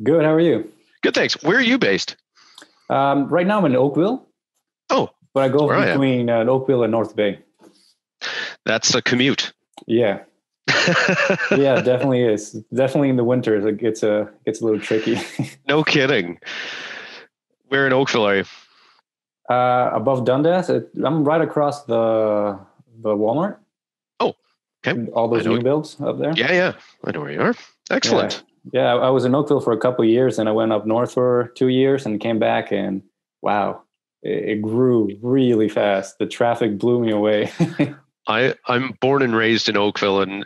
Good. How are you? Good, thanks. Where are you based? Right now I'm in Oakville, Oh, but I go where I am. between Oakville and North Bay. That's a commute. Yeah. Yeah, definitely is. Definitely in the winter, it gets a little tricky. No kidding. Where in Oakville are you? Above Dundas, I'm right across the Walmart. Oh, okay. All I those know. new builds up there. Yeah. I know where you are. Yeah, Excellent. yeah. I was in Oakville for a couple of years, and I went up north for 2 years, and came back, and wow, it grew really fast. The traffic blew me away. I'm born and raised in Oakville, and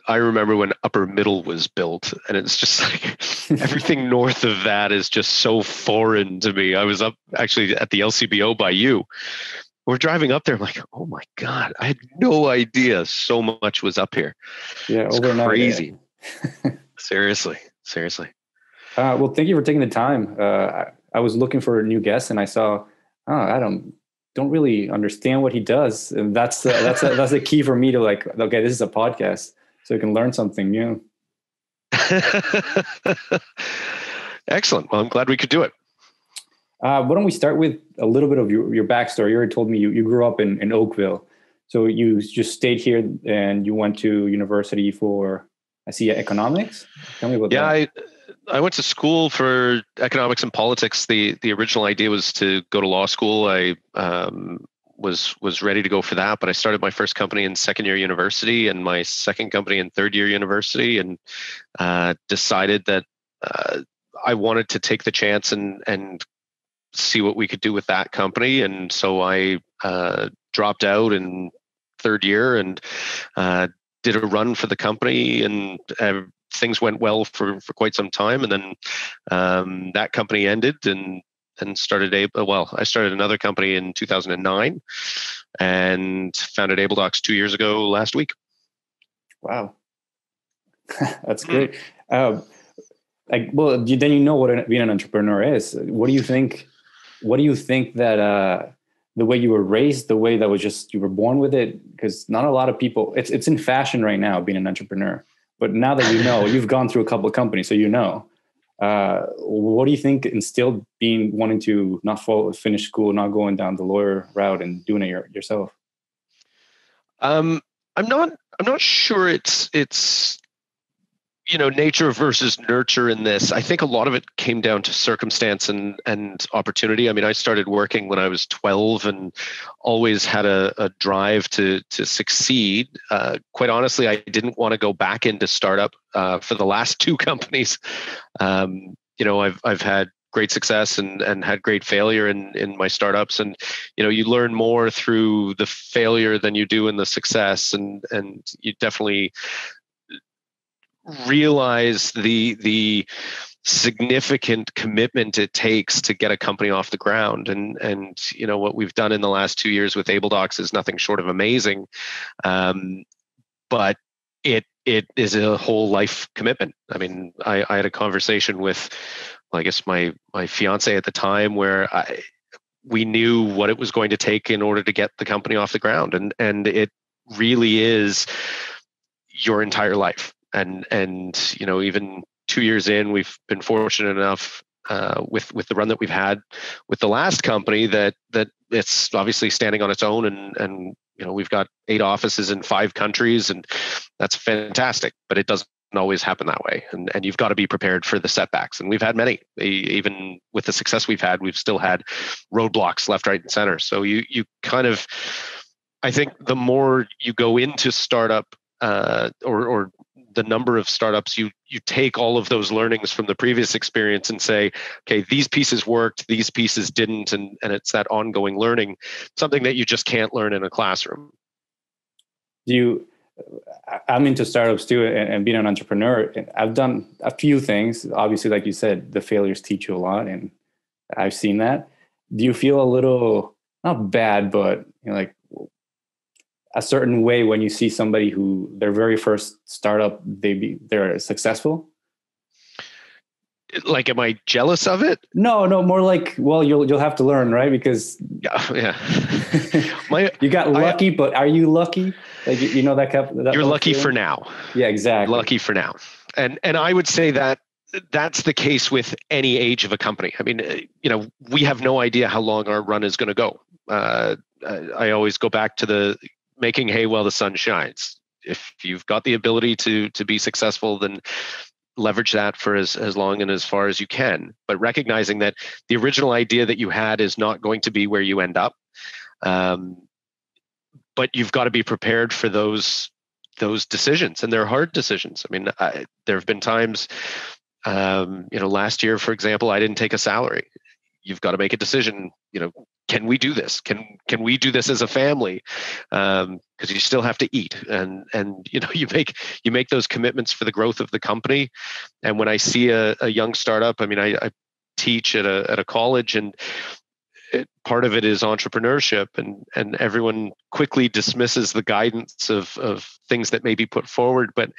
I remember when Upper Middle was built, and it's just like everything north of that is just so foreign to me. I was up actually at the LCBO by you. We're driving up there. I'm like, oh my God, I had no idea so much was up here. Yeah, It's overnight. crazy. Seriously. Well, thank you for taking the time. I was looking for a new guest, and I saw, oh, I don't really understand what he does, and that's the key for me to like. Okay, this is a podcast, so you can learn something new. Excellent. Well, I'm glad we could do it. Why don't we start with a little bit of your backstory? You already told me you grew up in Oakville, so you just stayed here and you went to university for, I see, economics. Tell me about that. Yeah, I went to school for economics and politics. The original idea was to go to law school. I was ready to go for that, but I started my first company in second year university and my second company in third year university, and decided that I wanted to take the chance and see what we could do with that company. And so I dropped out in third year and did a run for the company, and things went well for quite some time. And then that company ended and started I started another company in 2009 and founded AbleDocs 2 years ago last week. Wow. That's great. Well, then you know what being an entrepreneur is. What do you think? What do you think that the way you were raised, the way that was just you were born with it? Because not a lot of people. It's in fashion right now being an entrepreneur. But now that you know, you've gone through a couple of companies, so you know. What do you think instilled wanting to not finish school, not going down the lawyer route and doing it yourself? I'm not sure it's nature versus nurture in this. I think a lot of it came down to circumstance and opportunity. I mean, I started working when I was 12 and always had a drive to succeed. Quite honestly, I didn't want to go back into startup for the last two companies. I've had great success and had great failure in my startups, and you learn more through the failure than you do in the success, and you definitely realize the significant commitment it takes to get a company off the ground. And what we've done in the last 2 years with AbleDocs is nothing short of amazing. But it is a whole life commitment. I mean, I had a conversation with, I guess, my fiance at the time, where we knew what it was going to take in order to get the company off the ground. And it really is your entire life. And even 2 years in, we've been fortunate enough with the run that we've had with the last company that it's obviously standing on its own, and we've got 8 offices in 5 countries, and that's fantastic. But it doesn't always happen that way, and you've got to be prepared for the setbacks. And we've had many. Even with the success we've had, we've still had roadblocks left, right, and center. So you kind of, I think the more you go into startup or the number of startups, you take all of those learnings from the previous experience and say, okay, these pieces worked, these pieces didn't, and it's that ongoing learning, something that you just can't learn in a classroom. I'm into startups too, and being an entrepreneur. I've done a few things. Obviously, like you said, the failures teach you a lot, and I've seen that. Do you feel a little, not bad, but like a certain way when you see somebody who their very first startup, they're successful? Like, am I jealous of it? No, more like, well, you'll have to learn, right? Because yeah. You got lucky, but are you lucky? Like, that you're lucky for now. Yeah, exactly. Lucky for now. And I would say that that's the case with any age of a company. I mean, we have no idea how long our run is going to go. I always go back to the making hay while the sun shines. If you've got the ability to be successful, then leverage that for as long and as far as you can. But recognizing that the original idea that you had is not going to be where you end up. But you've got to be prepared for those decisions, and they're hard decisions. I mean, there have been times, last year, for example, I didn't take a salary. You've got to make a decision. Can we do this? Can we do this as a family? Because you still have to eat, and you make those commitments for the growth of the company. And when I see a young startup, I mean, I teach at a college, and part of it is entrepreneurship, and everyone quickly dismisses the guidance of things that may be put forward. But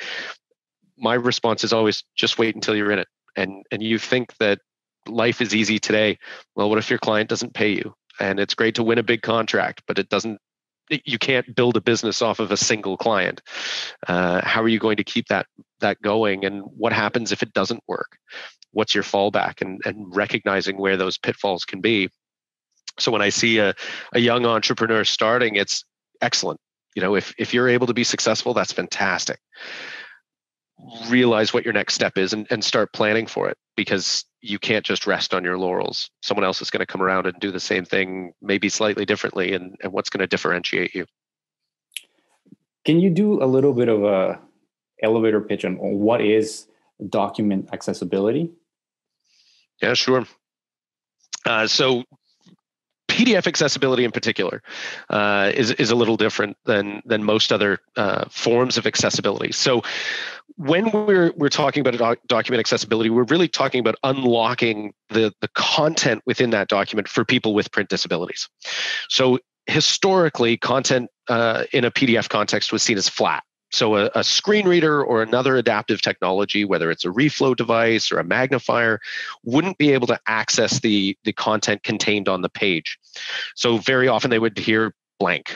my response is always just wait until you're in it. And you think that life is easy today. Well, what if your client doesn't pay you? And it's great to win a big contract, but you can't build a business off of a single client. How are you going to keep that going? And what happens if it doesn't work? What's your fallback? And recognizing where those pitfalls can be. So when I see a young entrepreneur starting, it's excellent. If you're able to be successful, that's fantastic. Realize what your next step is and start planning for it, because you can't just rest on your laurels. Someone else is going to come around and do the same thing, maybe slightly differently, and what's going to differentiate you. Can you do a little bit of a elevator pitch on what is document accessibility? Yeah, sure. So PDF accessibility in particular is a little different than most other forms of accessibility. So when we're talking about document accessibility, we're really talking about unlocking the content within that document for people with print disabilities. So historically, content in a PDF context was seen as flat. So a screen reader or another adaptive technology, whether it's a reflow device or a magnifier, wouldn't be able to access the content contained on the page. So very often they would hear blank.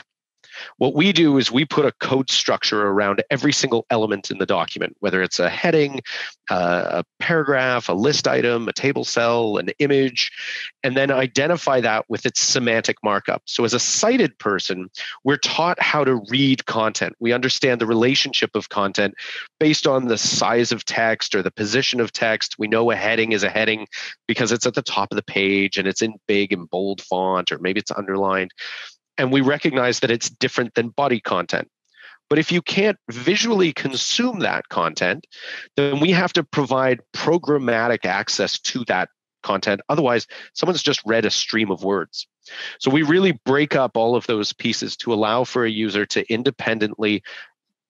What we do is we put a code structure around every single element in the document, whether it's a heading, a paragraph, a list item, a table cell, an image, and then identify that with its semantic markup. So as a sighted person, we're taught how to read content. We understand the relationship of content based on the size of text or the position of text. We know a heading is a heading because it's at the top of the page and it's in big and bold font, or maybe it's underlined. And we recognize that it's different than body content. But if you can't visually consume that content, then we have to provide programmatic access to that content. Otherwise, someone's just read a stream of words. So we really break up all of those pieces to allow for a user to independently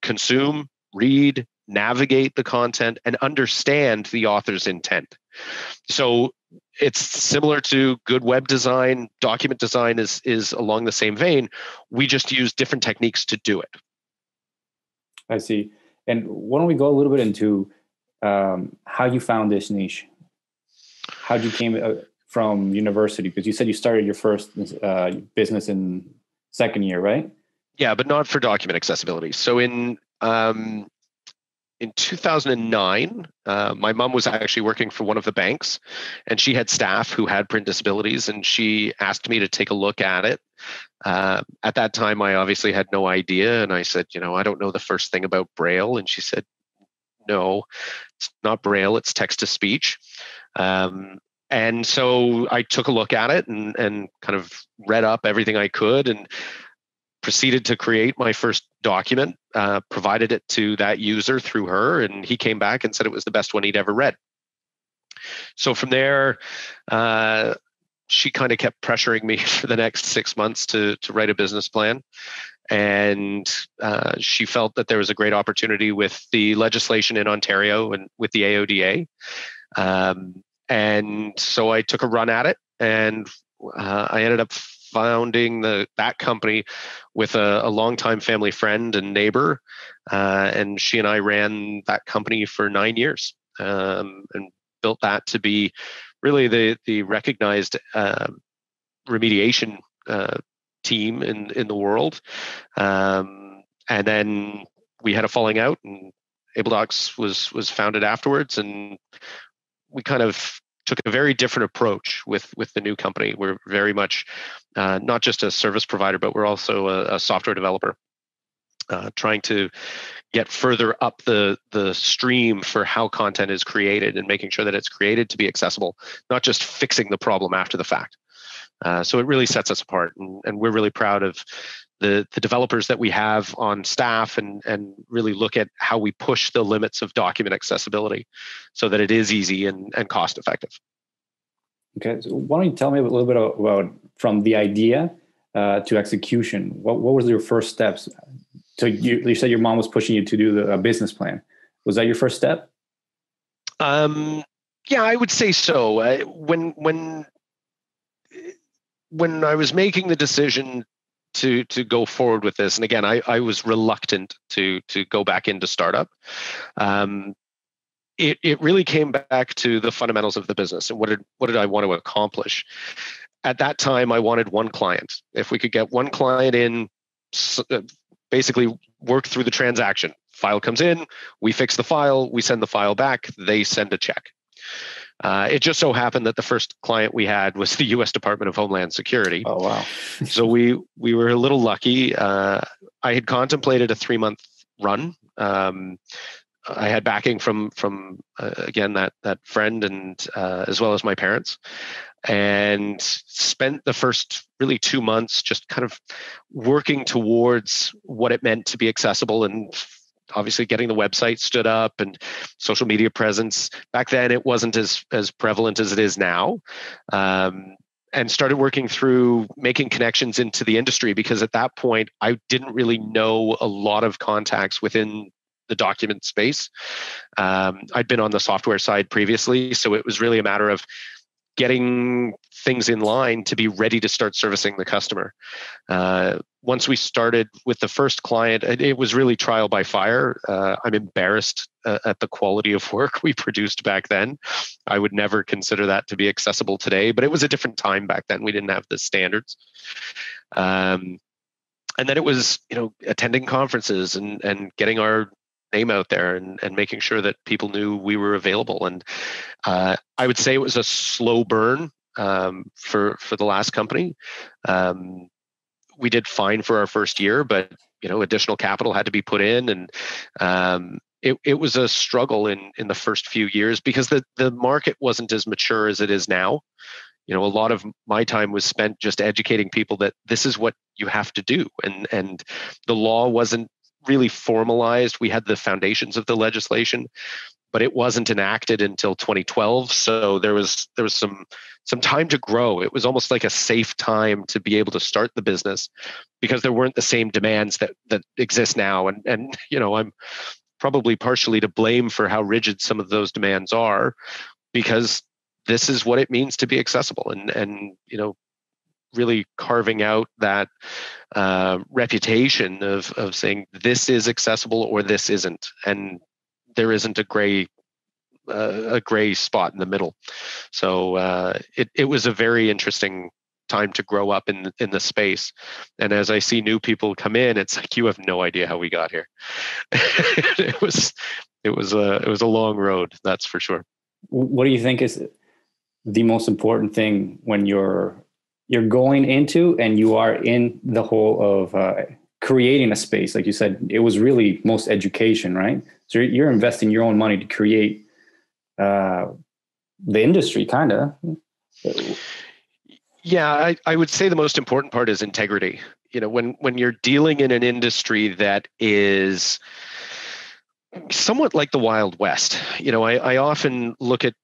consume, read, navigate the content, and understand the author's intent. So it's similar to good web design. Document design is along the same vein. We just use different techniques to do it. I see. And why don't we go a little bit into how you found this niche? How you came from university? Because you said you started your first business in second year, right? Yeah, but not for document accessibility. So in 2009, my mom was actually working for one of the banks, and she had staff who had print disabilities, and she asked me to take a look at it. At that time, I obviously had no idea, and I said, I don't know the first thing about Braille. And she said, no, it's not Braille, it's text to speech. And so I took a look at it and kind of read up everything I could, and proceeded to create my first document, provided it to that user through her, and he came back and said it was the best one he'd ever read. So from there, she kind of kept pressuring me for the next 6 months to write a business plan. And she felt that there was a great opportunity with the legislation in Ontario and with the AODA. And so I took a run at it, and I ended up founding that company with a longtime family friend and neighbor, and she and I ran that company for 9 years, and built that to be really the recognized remediation team in the world. And then we had a falling out, and AbleDocs was founded afterwards, and we kind of took a very different approach with the new company. We're very much not just a service provider, but we're also a software developer, trying to get further up the stream for how content is created and making sure that it's created to be accessible, not just fixing the problem after the fact. So it really sets us apart, and we're really proud of the developers that we have on staff, and really look at how we push the limits of document accessibility so that it is easy and cost effective. Okay, so why don't you tell me a little bit about from the idea to execution? What was your first steps? So you said your mom was pushing you to do a business plan. Was that your first step? Yeah, I would say so. When I was making the decision to go forward with this, and again, I was reluctant to go back into startup. It really came back to the fundamentals of the business and what did I want to accomplish. At that time, I wanted one client. If we could get one client in, basically work through the transaction. File comes in, we fix the file, we send the file back, they send a check. It just so happened that the first client we had was the U.S. Department of Homeland Security. Oh, wow. So we were a little lucky. I had contemplated a 3-month run. I had backing from again, that friend, and as well as my parents, and spent the first really 2 months just kind of working towards what it meant to be accessible, and obviously getting the website stood up and social media presence. Back then, it wasn't as prevalent as it is now. And started working through making connections into the industry, because at that point, I didn't really know a lot of contacts within the document space. I'd been on the software side previously, so it was really a matter of getting things in line to be ready to start servicing the customer. Once we started with the first client, it was really trial by fire. I'm embarrassed at the quality of work we produced back then. I would never consider that to be accessible today, but it was a different time back then. We didn't have the standards. And then it was, attending conferences and getting our name out there and making sure that people knew we were available. And I would say it was a slow burn for the last company. We did fine for our first year, but additional capital had to be put in, and it was a struggle in the first few years, because the market wasn't as mature as it is now. A lot of my time was spent just educating people that this is what you have to do, and the law wasn't really formalized. We had the foundations of the legislation, but it wasn't enacted until 2012. So there was some time to grow. It was almost like a safe time to be able to start the business, because there weren't the same demands that exist now. And I'm probably partially to blame for how rigid some of those demands are, because this is what it means to be accessible, and really carving out that reputation of saying this is accessible or this isn't, and there isn't a gray spot in the middle. So it was a very interesting time to grow up in the space. And as I see new people come in, it's like, you have no idea how we got here. It was a long road, that's for sure. What do you think is the most important thing when you're going into and you are in the whole of creating a space? Like you said, it was really most education, right? So you're investing your own money to create the industry, kind of. Yeah, I would say the most important part is integrity. When you're dealing in an industry that is somewhat like the Wild West, I often look at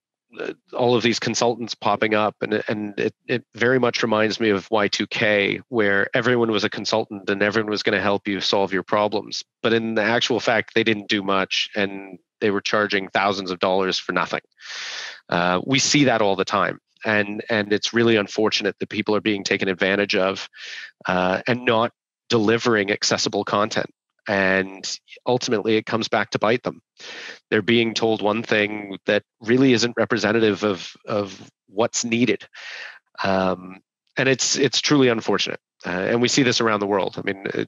all of these consultants popping up, and it very much reminds me of Y2K, where everyone was a consultant and everyone was going to help you solve your problems. But in the actual fact, they didn't do much, and they were charging thousands of dollars for nothing. We see that all the time. And it's really unfortunate that people are being taken advantage of and not delivering accessible content. And ultimately, it comes back to bite them. They're being told one thing that really isn't representative of what's needed. And it's truly unfortunate. And we see this around the world. I mean,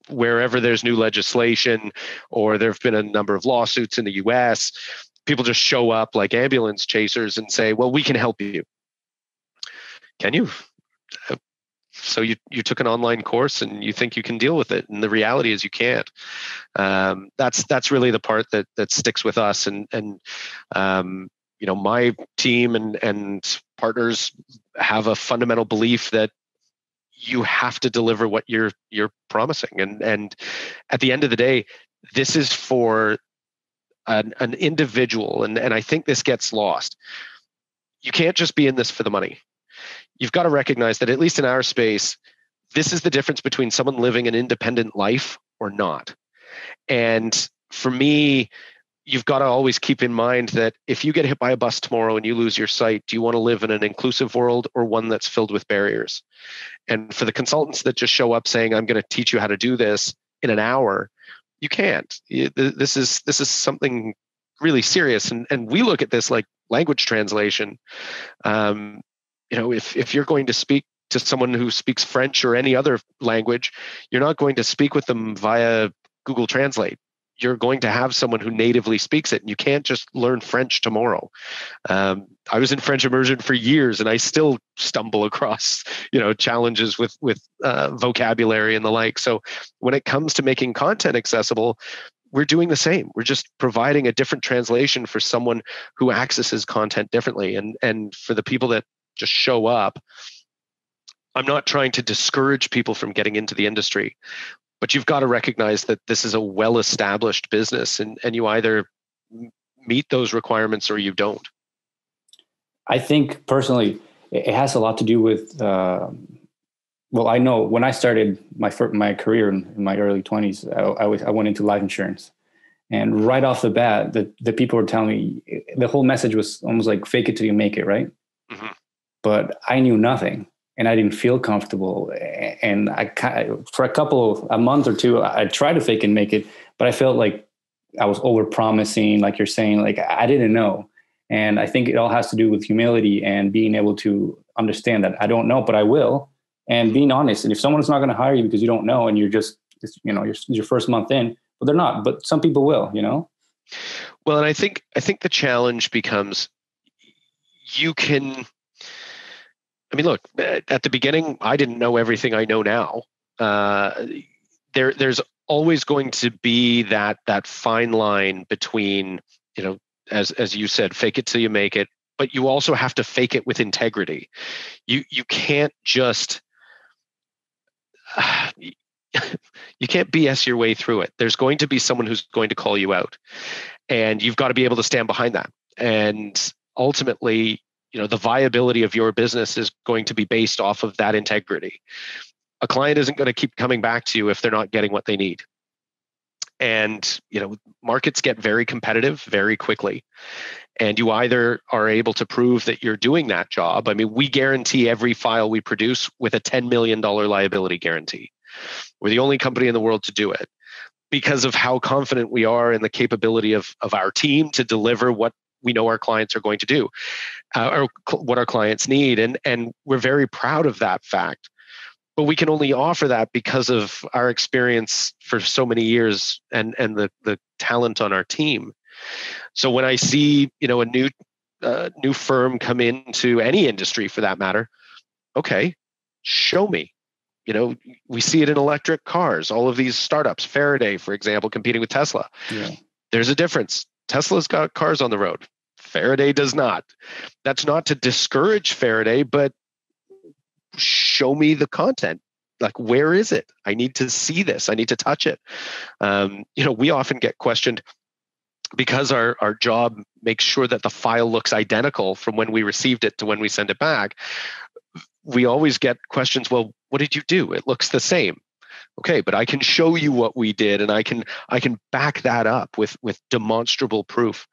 wherever there's new legislation, or there have been a number of lawsuits in the US, people just show up like ambulance chasers and say, well, we can help you. Can you? So you took an online course and you think you can deal with it, and the reality is you can't. That's really the part that sticks with us, and my team and partners have a fundamental belief that you have to deliver what you're promising, and at the end of the day, this is for an individual, and I think this gets lost. You can't just be in this for the money. You've got to recognize that, at least in our space, this is the difference between someone living an independent life or not. And for me, you've got to always keep in mind that if you get hit by a bus tomorrow and you lose your sight, do you want to live in an inclusive world or one that's filled with barriers? And for the consultants that just show up saying, I'm going to teach you how to do this in an hour, you can't. This is something really serious. And we look at this like language translation. If you're going to speak to someone who speaks French or any other language, you're not going to speak with them via Google Translate. You're going to have someone who natively speaks it, and you can't just learn French tomorrow. I was in French immersion for years, and I still stumble across, challenges with vocabulary and the like. So when it comes to making content accessible, we're doing the same. We're just providing a different translation for someone who accesses content differently. And for the people that just show up, I'm not trying to discourage people from getting into the industry, but you've got to recognize that this is a well-established business, and you either meet those requirements or you don't. I think personally, it has a lot to do with, I know when I started my career in my early 20s, I went into life insurance. And right off the bat, the people were telling me, the whole message was almost like fake it till you make it, right? Mm-hmm. But I knew nothing, and I didn't feel comfortable. And for a month or two, I tried to fake and make it, but I felt like I was over promising, like you're saying, like I didn't know. And I think it all has to do with humility and being able to understand that I don't know, but I will, and being honest. And if someone's not going to hire you because you don't know, and you're just, you're your first month in, but they're not, but some people will, Well, and I think the challenge becomes, look, at the beginning, I didn't know everything I know now. There's always going to be that fine line between, as you said, fake it till you make it, but you also have to fake it with integrity. You can't just you can't BS your way through it. There's going to be someone who's going to call you out, and you've got to be able to stand behind that. And ultimately, the viability of your business is going to be based off of that integrity. A client isn't going to keep coming back to you if they're not getting what they need. And, markets get very competitive very quickly. And you either are able to prove that you're doing that job. We guarantee every file we produce with a $10 million liability guarantee. We're the only company in the world to do it because of how confident we are in the capability of our team to deliver what we know our clients are going to do, or what our clients need. And we're very proud of that fact. But we can only offer that because of our experience for so many years and the talent on our team. So when I see, a new firm come into any industry for that matter, okay, show me. We see it in electric cars, all of these startups, Faraday, for example, competing with Tesla. Yeah. There's a difference. Tesla's got cars on the road. Faraday does not. That's not to discourage Faraday, but show me the content. Like, where is it? I need to see this. I need to touch it. We often get questioned because our job makes sure that the file looks identical from when we received it to when we send it back. We always get questions, well, what did you do? It looks the same. Okay, but I can show you what we did, and I can back that up with demonstrable proof.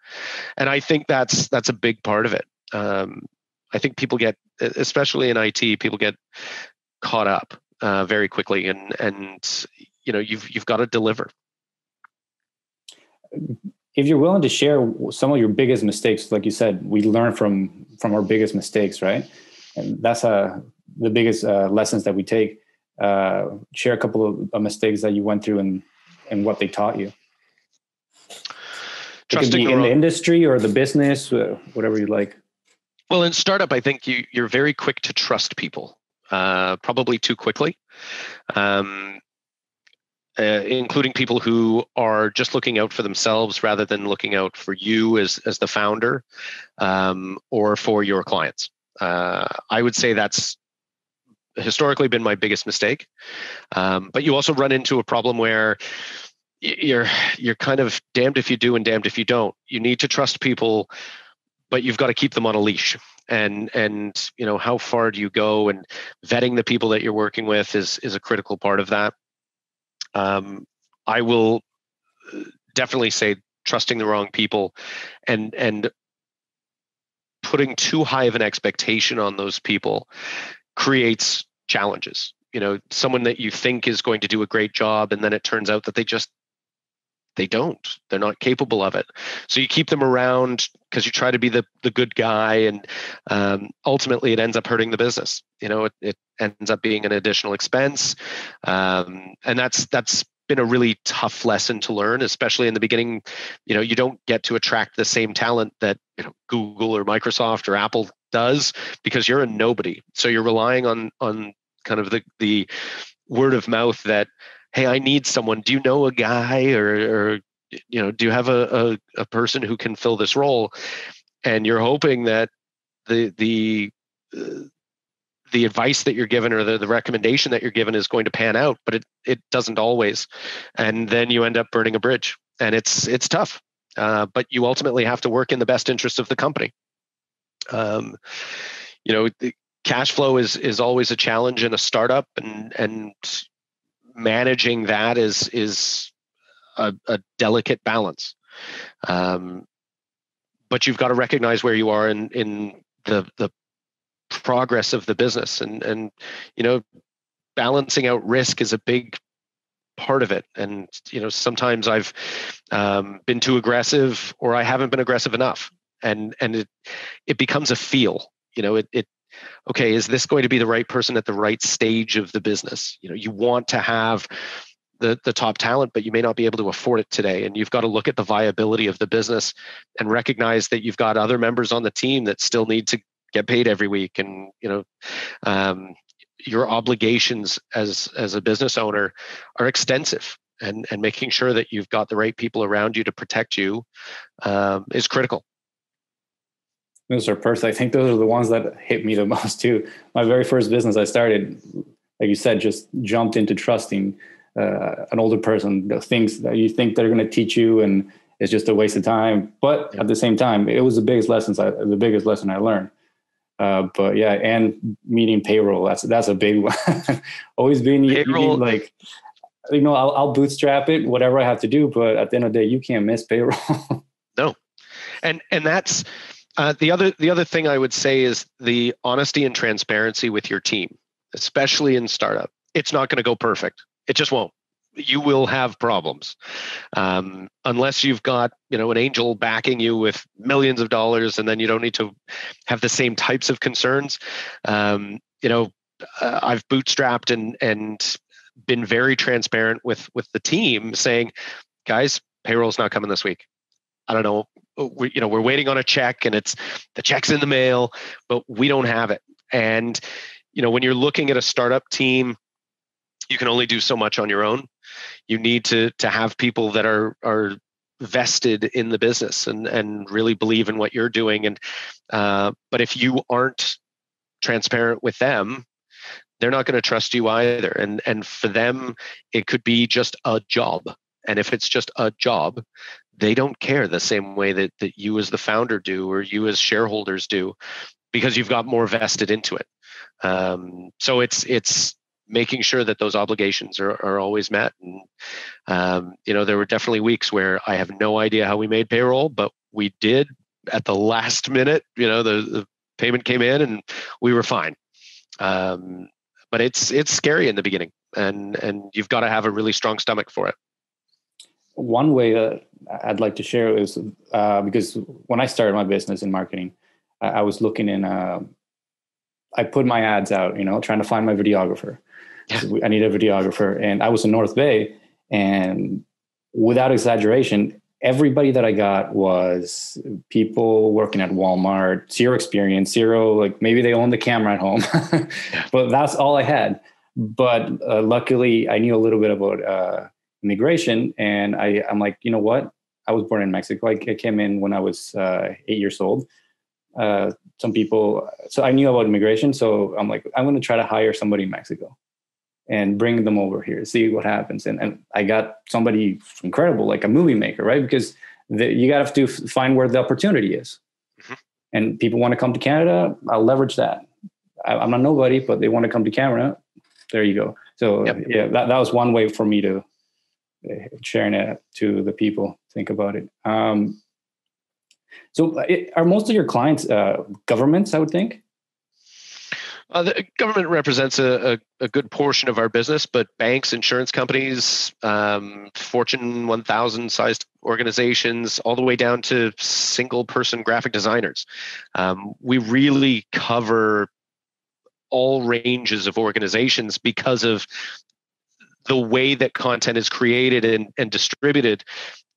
And I think that's a big part of it. I think people get, especially in IT, people get caught up very quickly, and you've got to deliver. If you're willing to share some of your biggest mistakes, like you said, we learn from our biggest mistakes, right? And that's the biggest lessons that we take. Share a couple of mistakes that you went through and what they taught you. It could Trusting be the in the wrong. industry or the business, whatever you like. Well, in startup, I think you're very quick to trust people, probably too quickly. Um, Including people who are just looking out for themselves rather than looking out for you as the founder, or for your clients. I would say that's historically been my biggest mistake. But you also run into a problem where you're kind of damned if you do and damned if you don't. You need to trust people, but you've got to keep them on a leash. And how far do you go? And vetting the people that you're working with is a critical part of that. I will definitely say trusting the wrong people and putting too high of an expectation on those people creates challenges. Someone that you think is going to do a great job, and then it turns out that they don't. They're not capable of it. So you keep them around because you try to be the good guy, and ultimately it ends up hurting the business. It ends up being an additional expense, and that's been a really tough lesson to learn, especially in the beginning. You don't get to attract the same talent that Google or Microsoft or Apple does, because you're a nobody. So you're relying on kind of the word of mouth that, hey, I need someone. Do you know a guy, or do you have a person who can fill this role? And you're hoping that the advice that you're given, or the recommendation that you're given, is going to pan out, but it doesn't always. And then you end up burning a bridge, and it's tough. But you ultimately have to work in the best interest of the company. The cash flow is always a challenge in a startup, and managing that is a delicate balance. But you've got to recognize where you are in the progress of the business, and balancing out risk is a big part of it. And sometimes I've been too aggressive, or I haven't been aggressive enough, and it becomes a feel. Okay, is this going to be the right person at the right stage of the business? You want to have the top talent, but you may not be able to afford it today. And you've got to look at the viability of the business and recognize that you've got other members on the team that still need to get paid every week. And, your obligations as a business owner are extensive, and making sure that you've got the right people around you to protect you is critical. Those are perfect. I think those are the ones that hit me the most too. My very first business I started, like you said, just jumped into trusting an older person, the things that you think they're going to teach you, and it's just a waste of time. But at the same time, it was the biggest lesson I learned. But yeah, and meeting payroll, that's a big one. Always being payroll, like, I'll bootstrap it, whatever I have to do, but at the end of the day, you can't miss payroll. No, and that's the other thing I would say is the honesty and transparency with your team, especially in startup. It's not going to go perfect. It just won't. You will have problems unless you've got an angel backing you with millions of dollars, and then you don't need to have the same types of concerns. I've bootstrapped and been very transparent with the team, saying, guys, payroll's not coming this week. I don't know. We're waiting on a check, and the check's in the mail, but we don't have it. And when you're looking at a startup team, you can only do so much on your own. You need to have people that are vested in the business and really believe in what you're doing. And but if you aren't transparent with them, they're not going to trust you either. And for them, it could be just a job. And if it's just a job, they don't care the same way that you as the founder do, or you as shareholders do, because you've got more vested into it. So it's making sure that those obligations are always met. And there were definitely weeks where I have no idea how we made payroll, but we did at the last minute. The payment came in and we were fine. But it's scary in the beginning, and you've got to have a really strong stomach for it. One way I'd like to share is because when I started my business in marketing, I was looking in. I put my ads out, trying to find my videographer. Yeah. I need a videographer, and I was in North Bay, and without exaggeration, everybody that I got was people working at Walmart, zero experience, zero, like maybe they own the camera at home, Yeah. but that's all I had. But luckily I knew a little bit about immigration, and I'm like, you know what? I was born in Mexico. I came in when I was 8 years old. Some people, so I knew about immigration. So I'm like, I'm going to try to hire somebody in Mexico and bring them over here, see what happens. And I got somebody incredible, like a movie maker, right? Because you got to find where the opportunity is. Mm-hmm. And people want to come to Canada, I'll leverage that. I'm not nobody, but they want to come to Canada. There you go. So yeah, that was one way for me to sharing it to the people, think about it. So are most of your clients governments, I would think? The government represents a good portion of our business, but banks, insurance companies, Fortune 1000 sized organizations, all the way down to single person graphic designers. We really cover all ranges of organizations because of the way that content is created and distributed.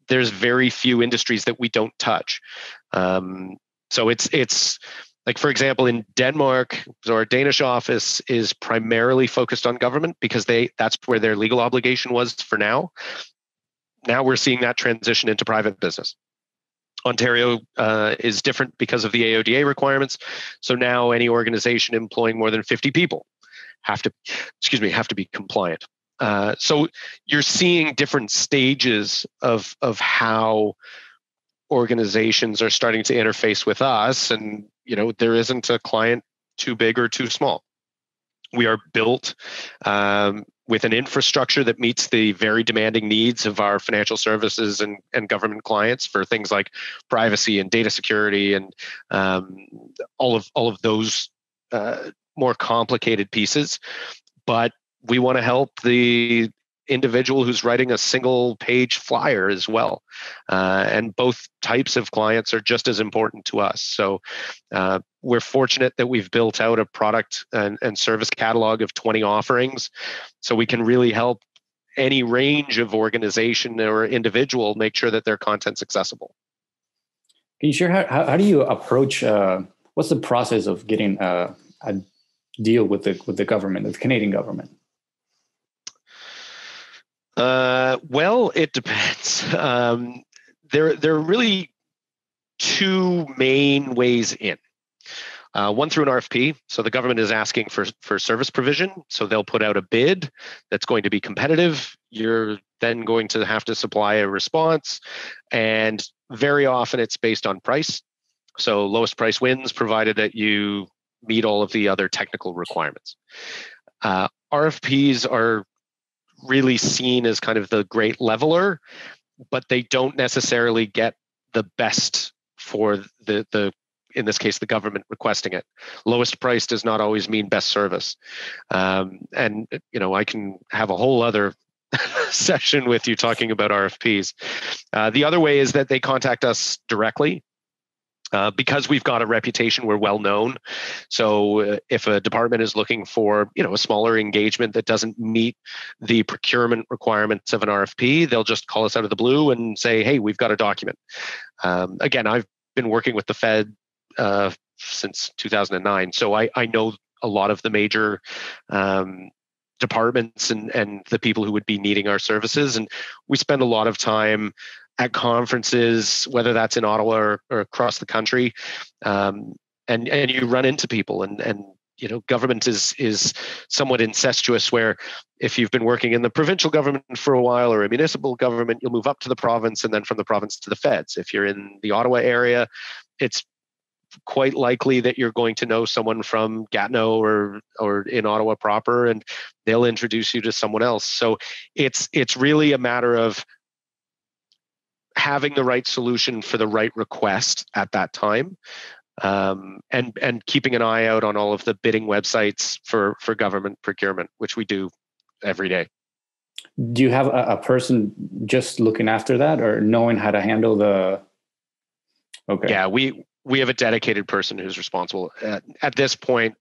There's very few industries that we don't touch. So it's like, for example, in Denmark, so our Danish office is primarily focused on government because that's where their legal obligation was for now. Now we're seeing that transition into private business. Ontario is different because of the AODA requirements. So now any organization employing more than 50 people have to be compliant. So you're seeing different stages of how organizations are starting to interface with us, and there isn't a client too big or too small. We are built with an infrastructure that meets the very demanding needs of our financial services and government clients for things like privacy and data security and all of those more complicated pieces. But we want to help the individual who's writing a single page flyer as well. And both types of clients are just as important to us. So we're fortunate that we've built out a product and service catalog of 20 offerings. So we can really help any range of organization or individual make sure that their content's accessible. Can you share how do you approach, what's the process of getting a deal with the government, the Canadian government? Well, it depends. There are really two main ways in. One through an RFP. So the government is asking for service provision. So they'll put out a bid that's going to be competitive. You're then going to have to supply a response. And very often it's based on price. So lowest price wins, provided that you meet all of the other technical requirements. RFPs are really seen as kind of the great leveler, but they don't necessarily get the best for the in this case, the government requesting it. Lowest price does not always mean best service. And I can have a whole other session with you talking about RFPs. The other way is that they contact us directly. Because we've got a reputation, we're well known. So if a department is looking for, a smaller engagement that doesn't meet the procurement requirements of an RFP, they'll just call us out of the blue and say, "Hey, we've got a document." Again, I've been working with the Fed since 2009, so I know a lot of the major departments and the people who would be needing our services, and we spend a lot of time at conferences, whether that's in Ottawa or across the country, and you run into people, and government is somewhat incestuous, where if you've been working in the provincial government for a while or a municipal government, you'll move up to the province, and then from the province to the feds. If you're in the Ottawa area, it's quite likely that you're going to know someone from Gatineau or in Ottawa proper, and they'll introduce you to someone else. So it's really a matter of having the right solution for the right request at that time, and keeping an eye out on all of the bidding websites for government procurement, which we do every day. Do you have a person just looking after that, or knowing how to handle the? Okay. Yeah, we have a dedicated person who's responsible. At this point,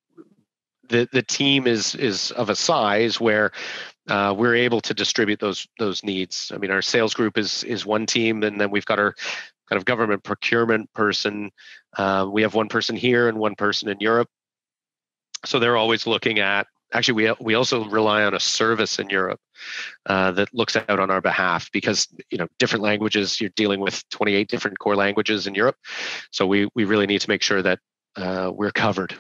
the team is of a size where we're able to distribute those needs. I mean, our sales group is one team, and then we've got our kind of government procurement person. We have one person here and one person in Europe. So they're always looking at. Actually, we also rely on a service in Europe that looks out on our behalf, because different languages. You're dealing with 28 different core languages in Europe, so we really need to make sure that we're covered.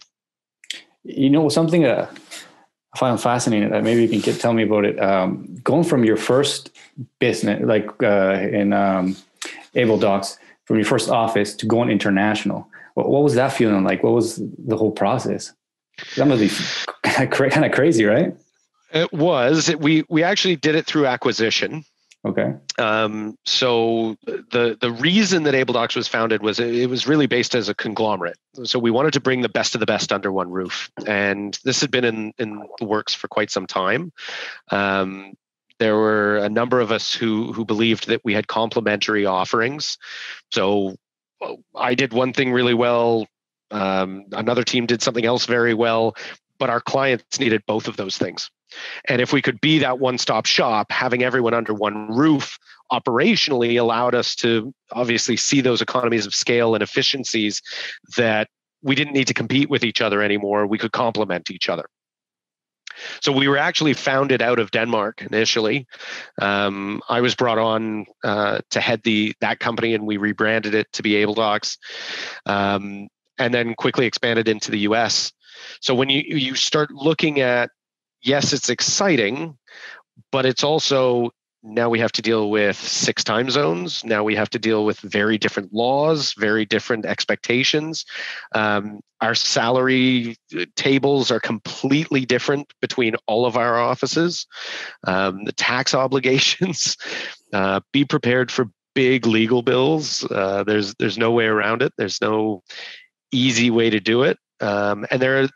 Something I find fascinating. Maybe you can tell me about it. Going from your first business, like in AbleDocs, from your first office to going international. What was that feeling like? What was the whole process? That must be kind of crazy, right? It was. We actually did it through acquisition. Okay. So the reason that AbleDocs was founded was it was really based as a conglomerate. So we wanted to bring the best of the best under one roof, and this had been in the works for quite some time. There were a number of us who believed that we had complementary offerings. So I did one thing really well. Another team did something else very well, but our clients needed both of those things. And if we could be that one-stop shop, having everyone under one roof operationally allowed us to obviously see those economies of scale and efficiencies that we didn't need to compete with each other anymore. We could complement each other. So we were actually founded out of Denmark initially. I was brought on to head that company, and we rebranded it to be AbleDocs, and then quickly expanded into the US. So when you start looking at, yes, it's exciting, but it's also, now we have to deal with 6 time zones. Now we have to deal with very different laws, very different expectations. Our salary tables are completely different between all of our offices. The tax obligations, be prepared for big legal bills. There's no way around it. There's no easy way to do it. And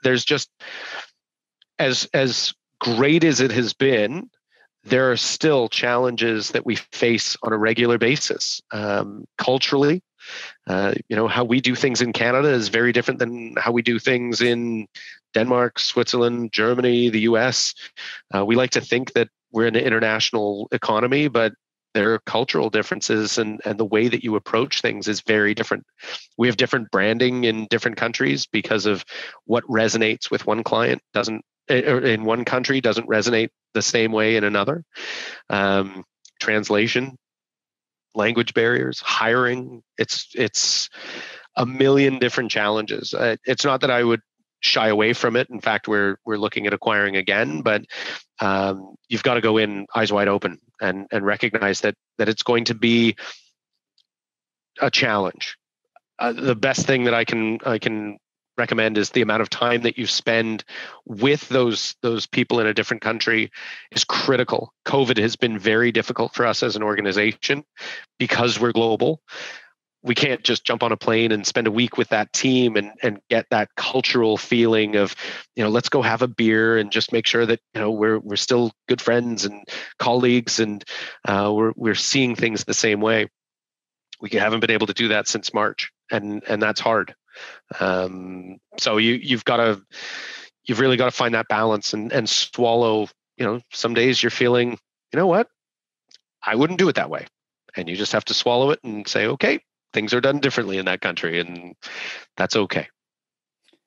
there's just, as great as it has been, there are still challenges that we face on a regular basis. Culturally, how we do things in Canada is very different than how we do things in Denmark, Switzerland, Germany, the US. We like to think that we're an international economy, but there are cultural differences, and the way that you approach things is very different. We have different branding in different countries because of what resonates with one client in one country doesn't resonate the same way in another. Translation, language barriers, hiring, it's a million different challenges. It's not that I would shy away from it. In fact, we're looking at acquiring again, but you've got to go in eyes wide open and recognize that it's going to be a challenge. The best thing that I can recommend is the amount of time that you spend with those people in a different country is critical. COVID has been very difficult for us as an organization because we're global. We can't just jump on a plane and spend a week with that team and get that cultural feeling of, let's go have a beer and just make sure that, we're still good friends and colleagues, and we're seeing things the same way. We haven't been able to do that since March, and that's hard. So you've really got to find that balance and swallow. Some days you're feeling, what, I wouldn't do it that way, and you just have to swallow it and say, okay, things are done differently in that country, and that's okay.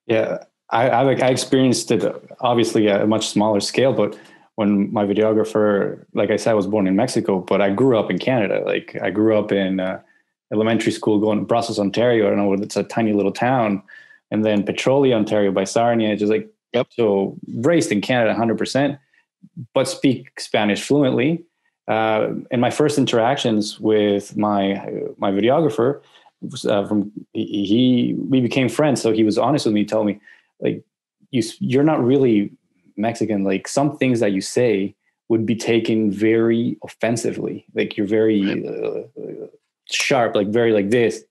Yeah, I experienced it obviously at a much smaller scale, but when my videographer, like I said, I was born in Mexico, but I grew up in Canada. Like I grew up in elementary school going to Brussels, Ontario. I don't know, it's a tiny little town. And then Petrolia, Ontario by Sarnia, just like, yep. So raised in Canada 100%, but speak Spanish fluently. And my first interactions with my videographer we became friends. So he was honest with me, told me, like, you're not really Mexican. Like some things that you say would be taken very offensively. Like you're very sharp, like very like this.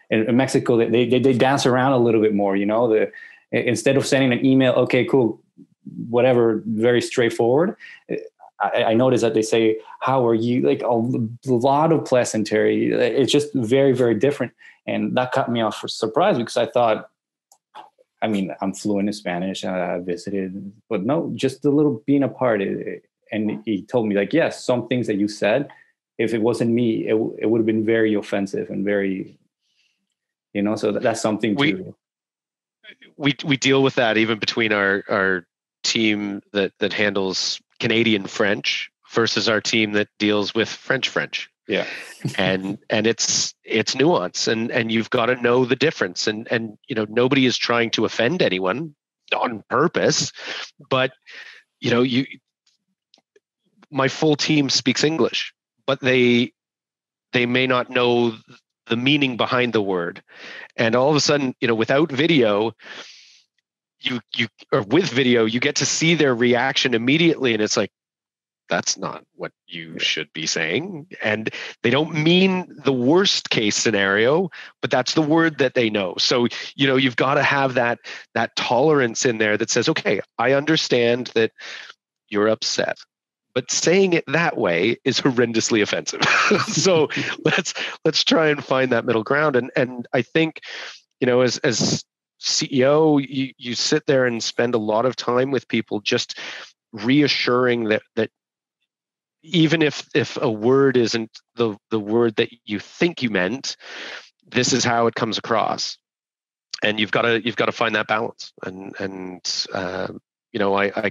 And in Mexico, they dance around a little bit more, instead of sending an email, okay, cool, whatever, very straightforward. I noticed that they say, how are you? Like a lot of pleasantry. It's just very, very different. And that caught me off for surprise, because I thought, I'm fluent in Spanish. I visited, but no, just a little being apart. and he told me like, yes, some things that you said, if it wasn't me, it would have been very offensive and very, so that's something we deal with that even between our team that handles Canadian French versus our team that deals with French. Yeah. and it's nuance, and you've got to know the difference, and nobody is trying to offend anyone on purpose, but my full team speaks English, but they may not know the meaning behind the word. And all of a sudden, without video, or with video, you get to see their reaction immediately. And it's like, that's not what you should be saying. And they don't mean the worst case scenario, but that's the word that they know. So, you've got to have that tolerance in there that says, okay, I understand that you're upset, but saying it that way is horrendously offensive. So let's try and find that middle ground. And I think, as CEO, you sit there and spend a lot of time with people, just reassuring that even if a word isn't the word that you think you meant, this is how it comes across. And you've got to find that balance. I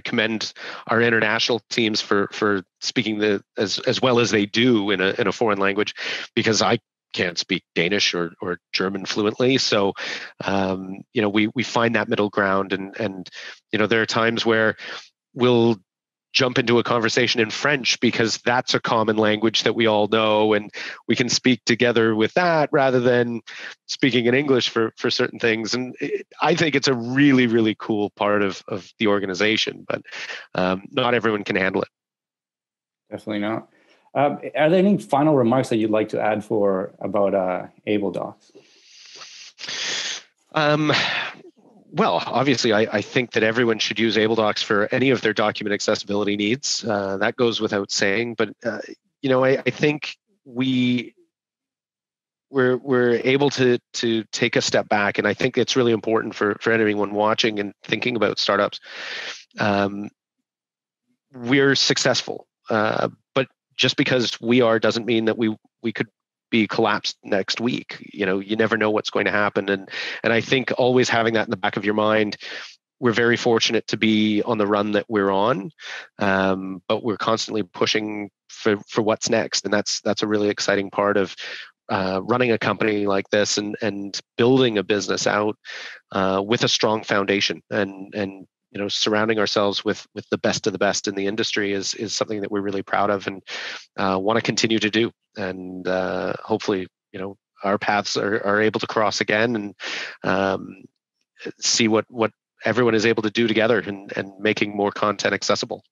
commend our international teams for speaking as well as they do in a foreign language, because I can't speak Danish or German fluently. So, we find that middle ground, and there are times where we'll jump into a conversation in French because that's a common language that we all know, and we can speak together with that rather than speaking in English for certain things. And I think it's a really, really cool part of the organization, but not everyone can handle it. Definitely not. Are there any final remarks that you'd like to add about AbleDocs? Well, obviously, I think that everyone should use AbleDocs for any of their document accessibility needs. That goes without saying. But I think we're able to take a step back, and I think it's really important for anyone watching and thinking about startups. We're successful, but just because we are doesn't mean that we could be collapsed next week. You never know what's going to happen, and I think always having that in the back of your mind. We're very fortunate to be on the run that we're on, but we're constantly pushing for what's next, and that's a really exciting part of running a company like this and building a business out with a strong foundation, and surrounding ourselves with the best of the best in the industry is something that we're really proud of and want to continue to do. And hopefully, our paths are able to cross again, and see what everyone is able to do together and making more content accessible.